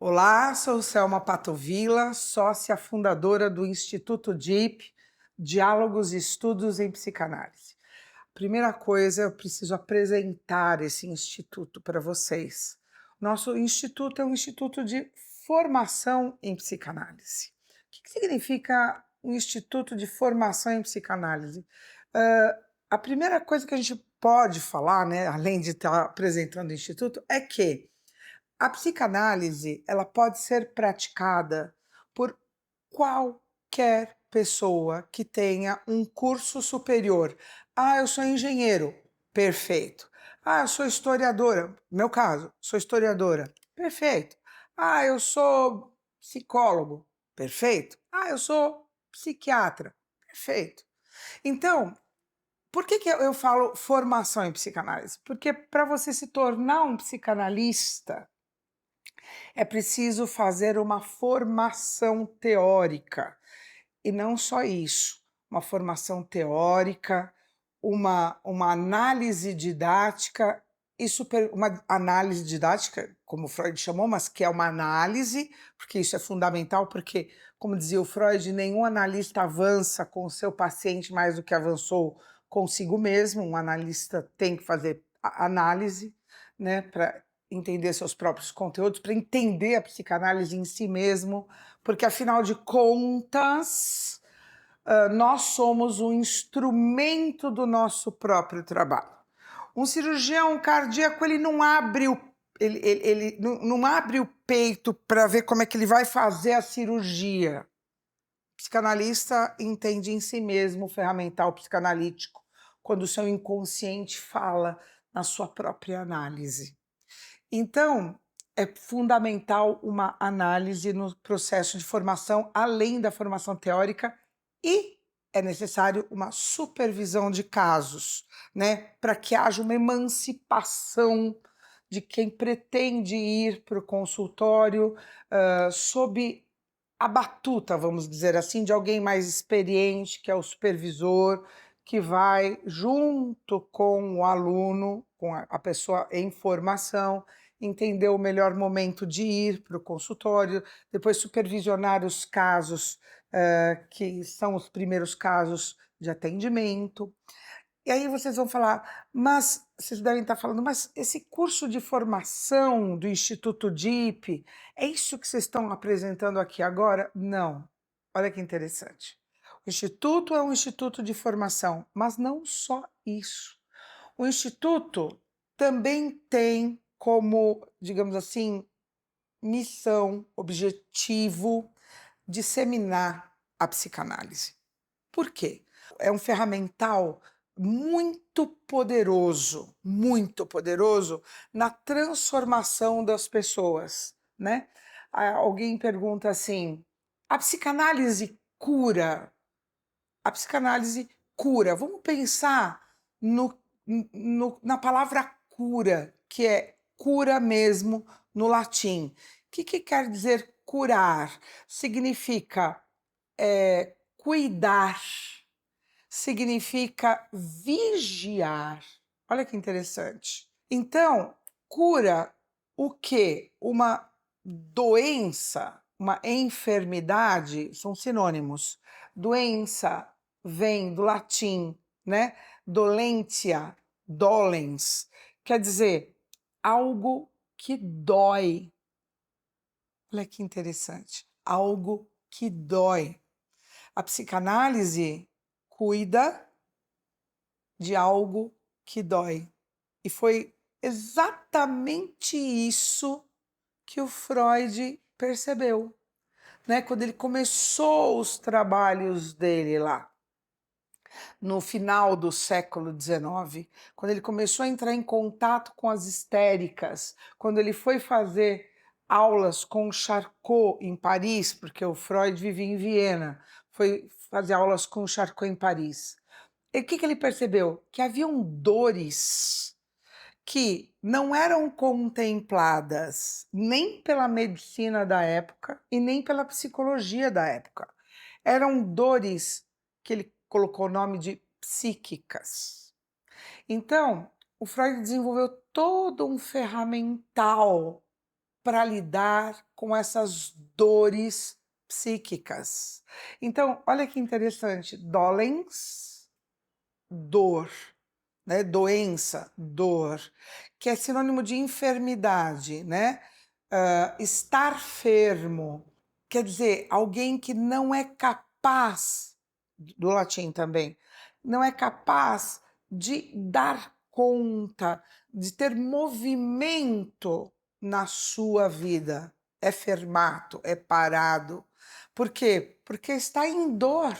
Olá, sou Selma Patovilla, sócia fundadora do Instituto DIP, Diálogos e Estudos em Psicanálise. Primeira coisa, eu preciso apresentar esse instituto para vocês. Nosso instituto é um instituto de formação em psicanálise. O que significa um instituto de formação em psicanálise? Ah, a primeira coisa que a gente pode falar, né, além de estar apresentando o instituto, é que a psicanálise, ela pode ser praticada por qualquer pessoa que tenha um curso superior. Ah, eu sou engenheiro. Perfeito. Ah, eu sou historiadora. Meu caso, sou historiadora. Perfeito. Ah, eu sou psicólogo. Perfeito. Ah, eu sou psiquiatra. Perfeito. Então, por que eu falo formação em psicanálise? Porque para você se tornar um psicanalista, é preciso fazer uma formação teórica. E não só isso, uma formação teórica, uma análise didática e uma análise didática, como Freud chamou, mas que é uma análise, porque isso é fundamental, porque, como dizia o Freud, nenhum analista avança com o seu paciente mais do que avançou consigo mesmo. Um analista tem que fazer análise, né, para entender seus próprios conteúdos, para entender a psicanálise em si mesmo, porque afinal de contas, nós somos um instrumento do nosso próprio trabalho. Um cirurgião cardíaco, ele não abre ele não abre o peito para ver como é que ele vai fazer a cirurgia. O psicanalista entende em si mesmo o ferramental psicanalítico quando o seu inconsciente fala na sua própria análise. Então, é fundamental uma análise no processo de formação, além da formação teórica, e é necessário uma supervisão de casos, né, para que haja uma emancipação de quem pretende ir para o consultório, sob a batuta, vamos dizer assim, de alguém mais experiente, que é o supervisor, que vai junto com o aluno, com a pessoa em formação, entender o melhor momento de ir para o consultório, depois supervisionar os casos, que são os primeiros casos de atendimento. E aí vocês vão falar, mas vocês devem estar falando, mas esse curso de formação do Instituto DIP, é isso que vocês estão apresentando aqui agora? Não. Olha que interessante. O Instituto é um instituto de formação, mas não só isso. O Instituto também tem como, digamos assim, missão, objetivo, disseminar a psicanálise. Por quê? É um ferramental muito poderoso na transformação das pessoas, né? Alguém pergunta assim: a psicanálise cura? A psicanálise cura. Vamos pensar na palavra cura, que é cura mesmo no latim. O que quer dizer curar? Significa cuidar, significa vigiar. Olha que interessante. Então, cura o quê? Uma doença, uma enfermidade, são sinônimos. Doença vem do latim, né? Dolentia, dolens, quer dizer algo que dói. Olha que interessante. Algo que dói. A psicanálise cuida de algo que dói. E foi exatamente isso que o Freud percebeu, né? Quando ele começou os trabalhos dele lá, no final do século XIX, quando ele começou a entrar em contato com as histéricas, quando ele foi fazer aulas com Charcot em Paris, porque o Freud vivia em Viena, foi fazer aulas com Charcot em Paris. E o que ele percebeu? Que haviam dores que não eram contempladas nem pela medicina da época e nem pela psicologia da época. Eram dores que ele colocou o nome de psíquicas. Então, o Freud desenvolveu todo um ferramental para lidar com essas dores psíquicas. Então, olha que interessante, dolens, dor, né, doença, dor, que é sinônimo de enfermidade, né? Estar fermo, quer dizer, alguém que não é capaz, do latim também, não é capaz de dar conta, de ter movimento na sua vida. É fermato, é parado. Por quê? Porque está em dor.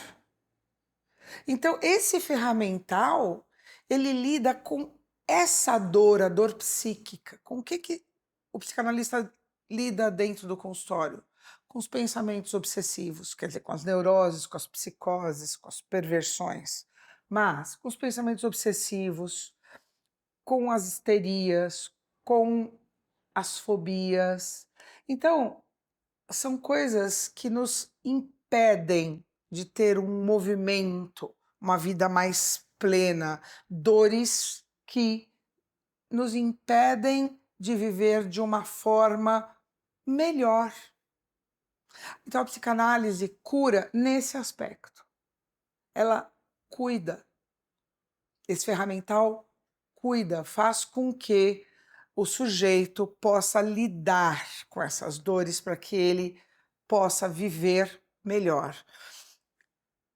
Então, esse ferramental, ele lida com essa dor, a dor psíquica. Com o que o psicanalista lida dentro do consultório? Com os pensamentos obsessivos, quer dizer, com as neuroses, com as psicoses, com as perversões. Mas com os pensamentos obsessivos, com as histerias, com as fobias. Então, são coisas que nos impedem de ter um movimento, uma vida mais plena, dores que nos impedem de viver de uma forma melhor. Então a psicanálise cura nesse aspecto. Ela cuida, esse ferramental cuida, faz com que o sujeito possa lidar com essas dores para que ele possa viver melhor.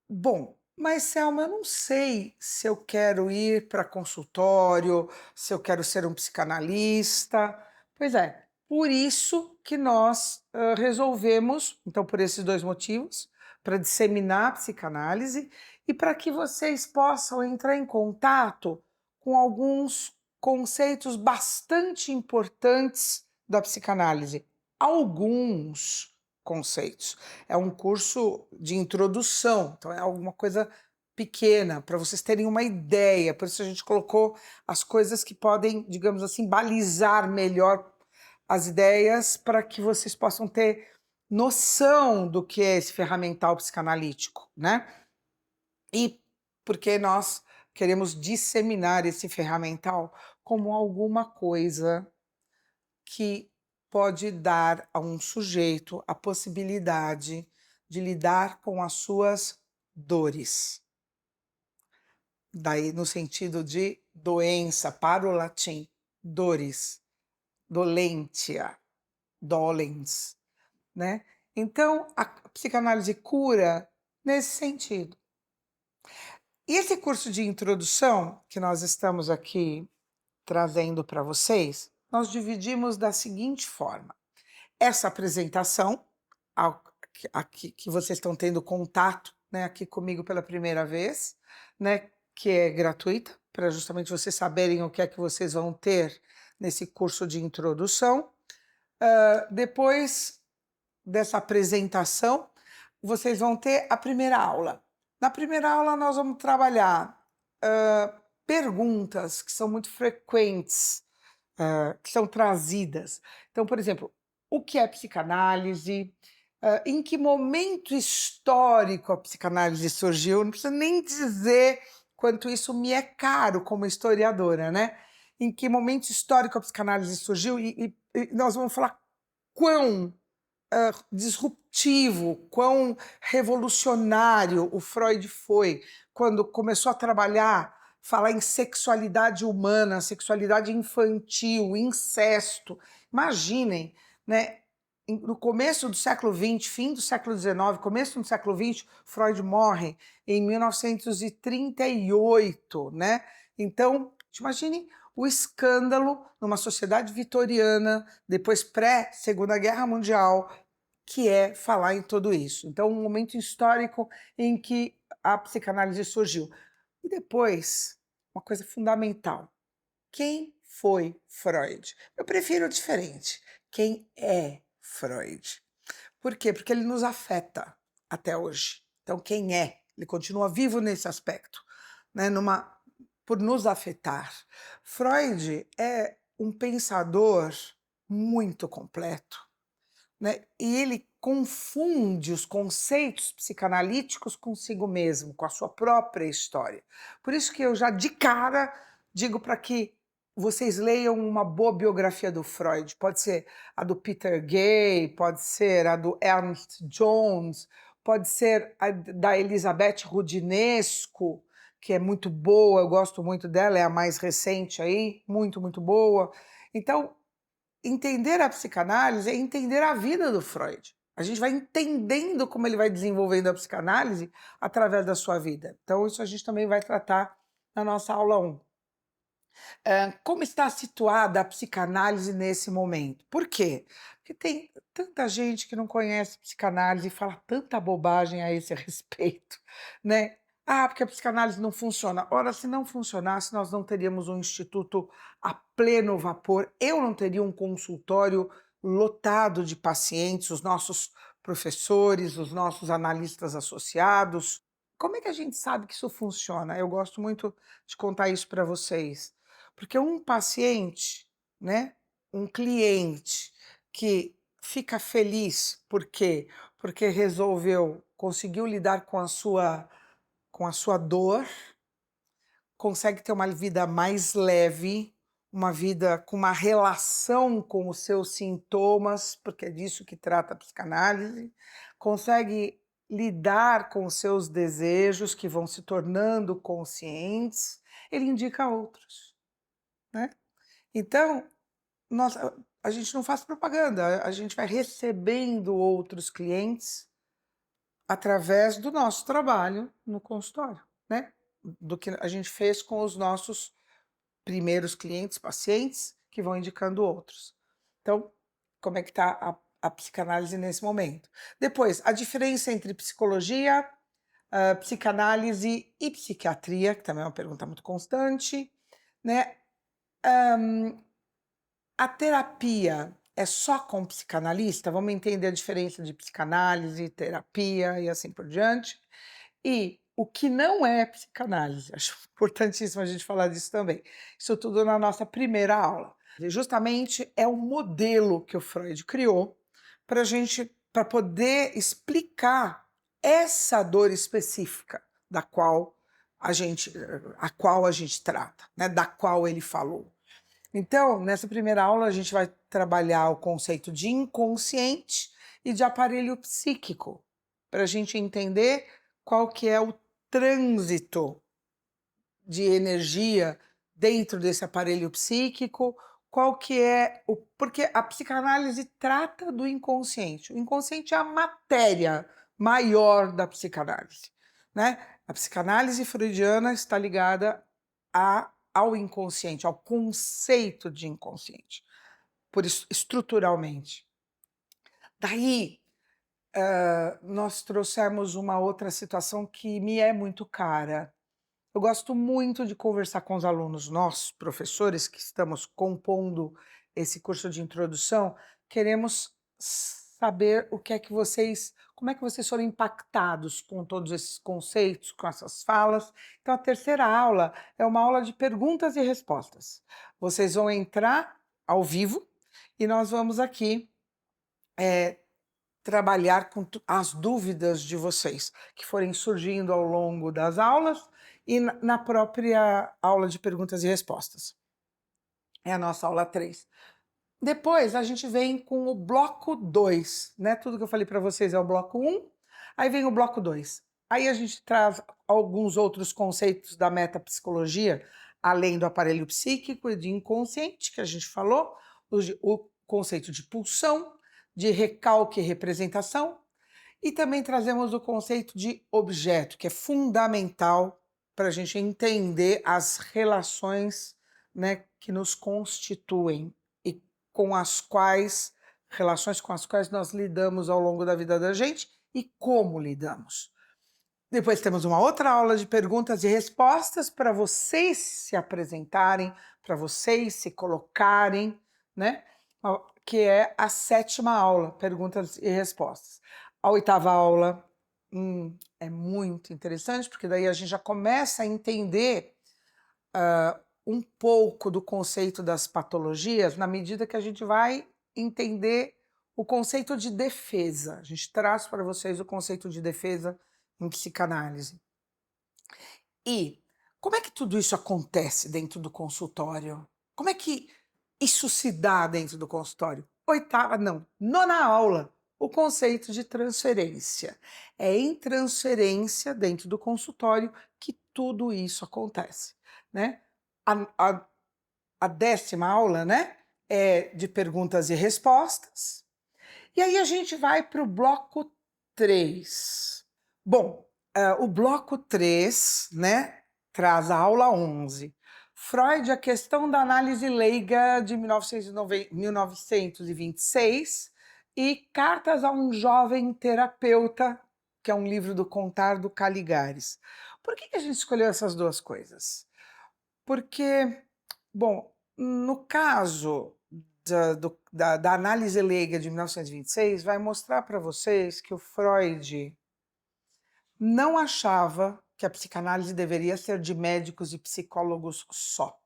Bom, mas Selma, eu não sei se eu quero ir para consultório, se eu quero ser um psicanalista. Pois é, por isso que nós resolvemos, então por esses dois motivos, para disseminar a psicanálise e para que vocês possam entrar em contato com alguns conceitos bastante importantes da psicanálise. Alguns conceitos. É um curso de introdução, então é alguma coisa pequena, para vocês terem uma ideia. Por isso a gente colocou as coisas que podem, digamos assim, balizar melhor as ideias para que vocês possam ter noção do que é esse ferramental psicanalítico, né? E porque nós queremos disseminar esse ferramental como alguma coisa que pode dar a um sujeito a possibilidade de lidar com as suas dores. Daí no sentido de doença, para o latim, dores, dolentia, dolens, né? Então, a psicanálise cura nesse sentido. E esse curso de introdução que nós estamos aqui trazendo para vocês, nós dividimos da seguinte forma: essa apresentação, aqui que vocês estão tendo contato, né, aqui comigo pela primeira vez, né, que é gratuita, para justamente vocês saberem o que é que vocês vão ter nesse curso de introdução. Depois dessa apresentação, vocês vão ter a primeira aula. Na primeira aula, nós vamos trabalhar perguntas que são muito frequentes, que são trazidas. Então, por exemplo, o que é psicanálise? Em que momento histórico a psicanálise surgiu? Não precisa nem dizer quanto isso me é caro como historiadora, né? Em que momento histórico a psicanálise surgiu e nós vamos falar quão disruptivo, quão revolucionário o Freud foi quando começou a trabalhar, falar em sexualidade humana, sexualidade infantil, incesto. Imaginem, né? No começo do século XX, fim do século XIX, começo do século XX, Freud morre em 1938, né? Então, imagine o escândalo numa sociedade vitoriana, depois pré-Segunda Guerra Mundial, que é falar em tudo isso. Então, um momento histórico em que a psicanálise surgiu. E depois, uma coisa fundamental: quem foi Freud? Eu prefiro diferente. Quem é Freud? Por quê? Porque ele nos afeta até hoje. Então, quem é? Ele continua vivo nesse aspecto, né? Por nos afetar. Freud é um pensador muito completo, né? E ele confunde os conceitos psicanalíticos consigo mesmo, com a sua própria história. Por isso que eu já de cara digo para que vocês leiam uma boa biografia do Freud. Pode ser a do Peter Gay, pode ser a do Ernst Jones, pode ser a da Elizabeth Rudinesco, que é muito boa, eu gosto muito dela, é a mais recente aí, muito, muito boa. Então, entender a psicanálise é entender a vida do Freud. A gente vai entendendo como ele vai desenvolvendo a psicanálise através da sua vida. Então, isso a gente também vai tratar na nossa aula 1. Como está situada a psicanálise nesse momento? Por quê? Porque tem tanta gente que não conhece psicanálise e fala tanta bobagem a esse respeito, né? Ah, porque a psicanálise não funciona. Ora, se não funcionasse, nós não teríamos um instituto a pleno vapor, eu não teria um consultório lotado de pacientes, os nossos professores, os nossos analistas associados. Como é que a gente sabe que isso funciona? Eu gosto muito de contar isso para vocês. Porque um paciente, né, um cliente que fica feliz, por quê? Porque conseguiu lidar com a sua dor, consegue ter uma vida mais leve, uma vida com uma relação com os seus sintomas, porque é disso que trata a psicanálise, consegue lidar com os seus desejos que vão se tornando conscientes, ele indica outros, né? Então, nós a gente não faz propaganda, a gente vai recebendo outros clientes através do nosso trabalho no consultório, né, do que a gente fez com os nossos primeiros clientes, pacientes, que vão indicando outros. Então, como é que está a psicanálise nesse momento? Depois, a diferença entre psicologia, psicanálise e psiquiatria, que também é uma pergunta muito constante, né. A terapia é só com psicanalista? Vamos entender a diferença de psicanálise, terapia e assim por diante. E o que não é psicanálise, acho importantíssimo a gente falar disso também. Isso tudo na nossa primeira aula. E justamente é o modelo que o Freud criou para poder explicar essa dor específica da qual a qual a gente trata, né, da qual ele falou. Então, nessa primeira aula, a gente vai trabalhar o conceito de inconsciente e de aparelho psíquico, para a gente entender qual que é o trânsito de energia dentro desse aparelho psíquico, qual que é o... Porque a psicanálise trata do inconsciente. O inconsciente é a matéria maior da psicanálise, né? A psicanálise freudiana está ligada ao inconsciente, ao conceito de inconsciente, por isso, estruturalmente. Daí, nós trouxemos uma outra situação que me é muito cara. Eu gosto muito de conversar com os alunos, nós, professores, que estamos compondo esse curso de introdução, queremos saber o que é que como é que vocês foram impactados com todos esses conceitos, com essas falas. Então, a terceira aula é uma aula de perguntas e respostas. Vocês vão entrar ao vivo e nós vamos aqui trabalhar com as dúvidas de vocês que forem surgindo ao longo das aulas e na própria aula de perguntas e respostas. É a nossa aula 3. Depois a gente vem com o bloco 2, né? Tudo que eu falei para vocês é o bloco 1, aí vem o bloco 2. Aí a gente traz alguns outros conceitos da metapsicologia, além do aparelho psíquico e de inconsciente, que a gente falou, o conceito de pulsão, de recalque e representação, e também trazemos o conceito de objeto, que é fundamental para a gente entender as relações, né, que nos constituem e relações com as quais nós lidamos ao longo da vida da gente e como lidamos. Depois temos uma outra aula de perguntas e respostas para vocês se apresentarem, para vocês se colocarem, né? Que é a 7ª aula, perguntas e respostas. A 8ª aula é muito interessante, porque daí a gente já começa a entender um pouco do conceito das patologias na medida que a gente vai entender o conceito de defesa. A gente traz para vocês o conceito de defesa em psicanálise. E como é que tudo isso acontece dentro do consultório? Como é que isso se dá dentro do consultório? Oitava, não, nona aula, o conceito de transferência. É em transferência dentro do consultório que tudo isso acontece, né? A, a, a décima aula, né, é de perguntas e respostas. E aí a gente vai para o bloco 3. Bom, o bloco 3, né, traz a aula 11. Freud, a questão da análise leiga de 1926 e Cartas a um Jovem Terapeuta, que é um livro do Contar do Caligares. Por que a gente escolheu essas duas coisas? Porque, bom, no caso da análise leiga de 1926, vai mostrar para vocês que o Freud não achava que a psicanálise deveria ser de médicos e psicólogos só.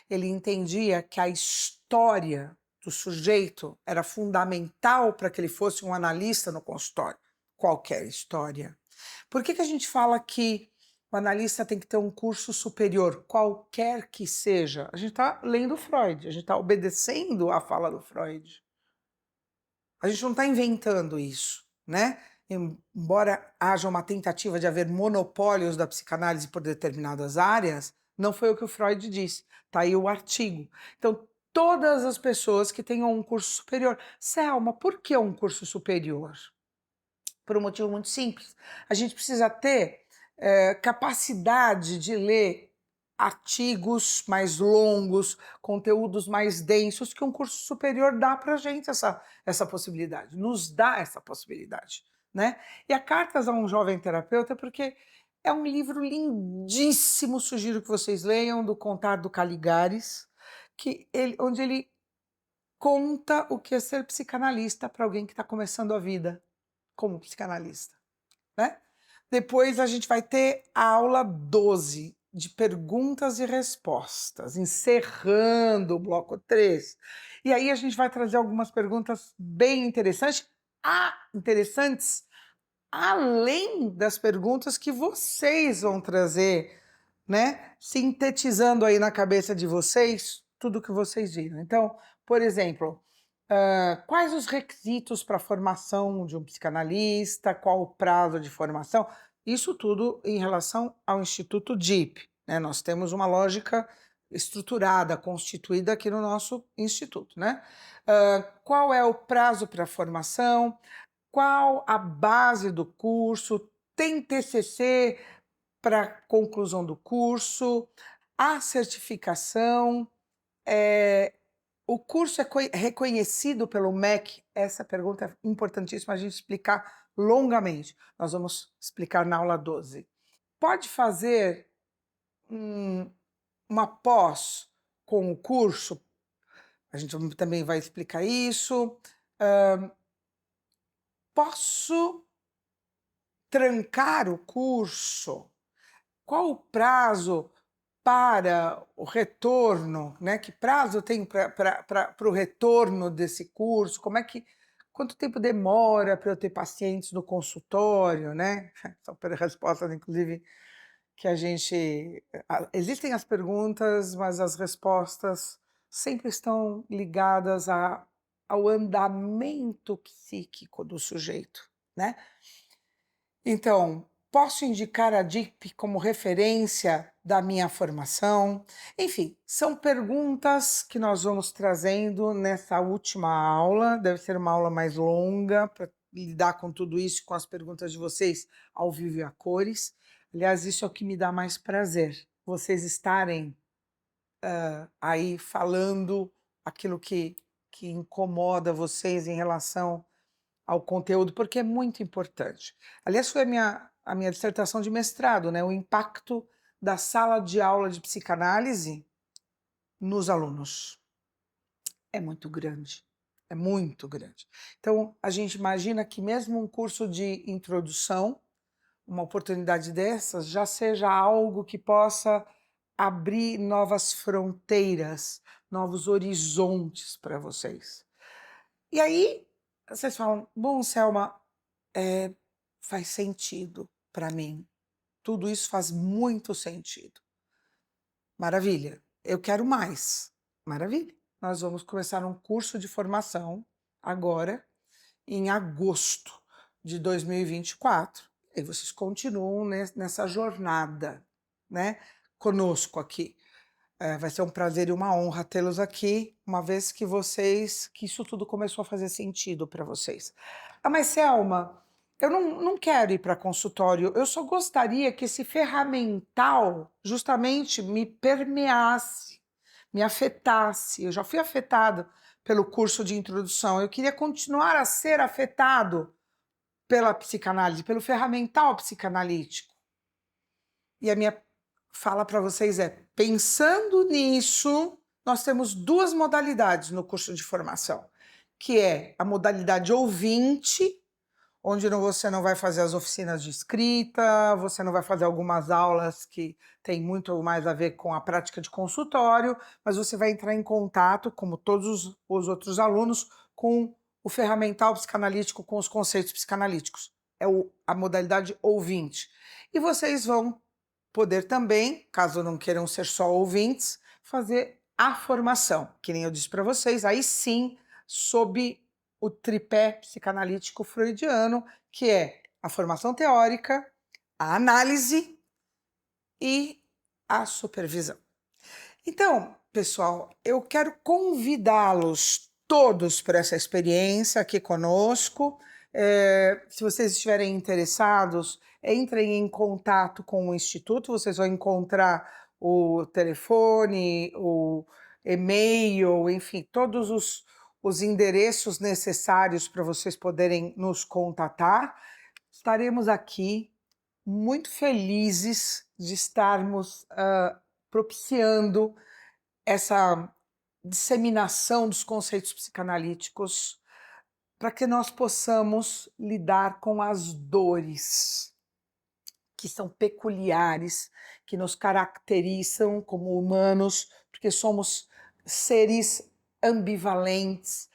Ele entendia que a história do sujeito era fundamental para que ele fosse um analista no consultório. Qualquer história. Por que a gente fala que o analista tem que ter um curso superior, qualquer que seja? A gente está lendo Freud, a gente está obedecendo a fala do Freud. A gente não está inventando isso, né? Embora haja uma tentativa de haver monopólios da psicanálise por determinadas áreas, não foi o que o Freud disse. Está aí o artigo. Então, todas as pessoas que tenham um curso superior. Selma, por que um curso superior? Por um motivo muito simples. A gente precisa ter capacidade de ler artigos mais longos, conteúdos mais densos, que um curso superior dá para a gente essa possibilidade, nos dá essa possibilidade, né? E a Cartas a um Jovem Terapeuta, porque é um livro lindíssimo, sugiro que vocês leiam, do Contar do Caligares, onde ele conta o que é ser psicanalista para alguém que está começando a vida como psicanalista, né? Depois a gente vai ter a aula 12 de perguntas e respostas, encerrando o bloco 3. E aí a gente vai trazer algumas perguntas bem interessantes, além das perguntas que vocês vão trazer, né? Sintetizando aí na cabeça de vocês tudo que vocês viram. Então, por exemplo, quais os requisitos para a formação de um psicanalista? Qual o prazo de formação? Isso tudo em relação ao Instituto DIP, né? Nós temos uma lógica estruturada, constituída aqui no nosso instituto, né? Qual é o prazo para a formação? Qual a base do curso? Tem TCC para conclusão do curso? A certificação? O curso é reconhecido pelo MEC? Essa pergunta é importantíssima a gente explicar longamente. Nós vamos explicar na aula 12. Pode fazer uma pós com o curso? A gente também vai explicar isso. Posso trancar o curso? Qual o prazo para o retorno, né? Que prazo tem para o retorno desse curso? Quanto tempo demora para eu ter pacientes no consultório, né? São respostas, inclusive, que a gente... Existem as perguntas, mas as respostas sempre estão ligadas ao andamento psíquico do sujeito, né? Então, posso indicar a DIP como referência da minha formação? Enfim, são perguntas que nós vamos trazendo nessa última aula. Deve ser uma aula mais longa para lidar com tudo isso, com as perguntas de vocês ao vivo e a cores. Aliás, isso é o que me dá mais prazer, vocês estarem aí falando aquilo que incomoda vocês em relação ao conteúdo, porque é muito importante. Aliás, foi a minha dissertação de mestrado, né? O impacto da sala de aula de psicanálise nos alunos. É muito grande, é muito grande. Então, a gente imagina que mesmo um curso de introdução, uma oportunidade dessas, já seja algo que possa abrir novas fronteiras, novos horizontes para vocês. E aí, vocês falam, bom, Selma, faz sentido para mim. Tudo isso faz muito sentido. Maravilha. Eu quero mais. Maravilha. Nós vamos começar um curso de formação agora, em agosto de 2024. E vocês continuam nessa jornada, né, conosco aqui. Vai ser um prazer e uma honra tê-los aqui, uma vez que isso tudo começou a fazer sentido para vocês. Ah, mas Selma, eu não quero ir para consultório, eu só gostaria que esse ferramental justamente me permeasse, me afetasse. Eu já fui afetado pelo curso de introdução, eu queria continuar a ser afetado pela psicanálise, pelo ferramental psicanalítico. E a minha fala para vocês é: pensando nisso, nós temos duas modalidades no curso de formação, que é a modalidade ouvinte, onde você não vai fazer as oficinas de escrita, você não vai fazer algumas aulas que têm muito mais a ver com a prática de consultório, mas você vai entrar em contato, como todos os outros alunos, com o ferramental psicanalítico, com os conceitos psicanalíticos. É a modalidade ouvinte. E vocês vão poder também, caso não queiram ser só ouvintes, fazer a formação, que nem eu disse para vocês, aí sim, sob o tripé psicanalítico freudiano, que é a formação teórica, a análise e a supervisão. Então, pessoal, eu quero convidá-los todos para essa experiência aqui conosco. Se vocês estiverem interessados, entrem em contato com o Instituto, vocês vão encontrar o telefone, o e-mail, enfim, todos os endereços necessários para vocês poderem nos contatar. Estaremos aqui muito felizes de estarmos propiciando essa disseminação dos conceitos psicanalíticos para que nós possamos lidar com as dores que são peculiares, que nos caracterizam como humanos, porque somos seres ambivalentes,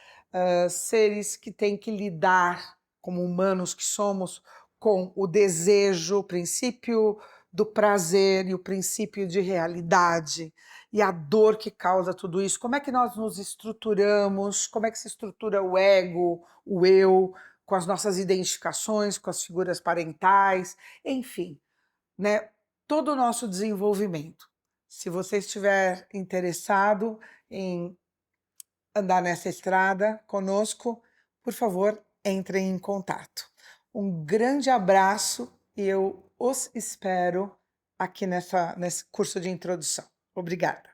seres que têm que lidar, como humanos que somos, com o desejo, o princípio do prazer e o princípio de realidade, e a dor que causa tudo isso. Como é que nós nos estruturamos, como é que se estrutura o ego, o eu, com as nossas identificações, com as figuras parentais, enfim, né, todo o nosso desenvolvimento. Se você estiver interessado em andar nessa estrada conosco, por favor, entre em contato. Um grande abraço e eu os espero aqui nesse curso de introdução. Obrigada.